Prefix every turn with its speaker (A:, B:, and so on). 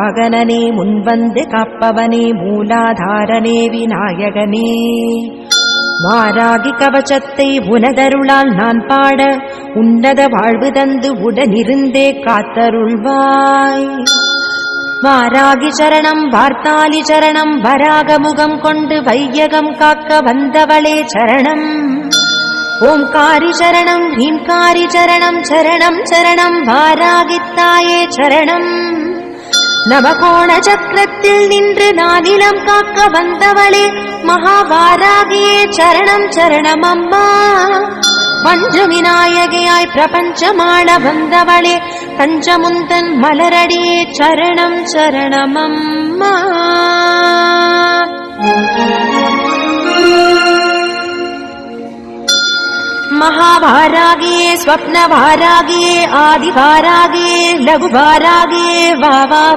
A: வாகனனே முன்வந்து காப்பவனே மூலாதாரனே விநாயகனே வாராகி கவசத்தை உனதருளால் நான் பாட உன்னத வாழ்வு தந்து உடனிருந்தே காத்தருள்வாய். வாராகி சரணம் வார்த்தாலி சரணம் வராகமுகம் கொண்டு வையகம் காக்க வந்தவளே சரணம். ஓம்காரி சரணம் ஹீம்காரி சரணம் சரணம் சரணம் வாராகித்தாயே சரணம். நவகோண சக்கரத்தில் நின்று நானிலம் காக்க வந்தவளே மகாவாராகியே சரணம் சரணம் அம்மா. பஞ்சவிநாயகியாய் பிரபஞ்சமாள வந்தவளே பஞ்சமுந்தன் மலரடியே சரணம் சரணம் அம்மா. महाभारागिये स्वप्नभारागिये आदिभारागिये लघुभारागिये वा वा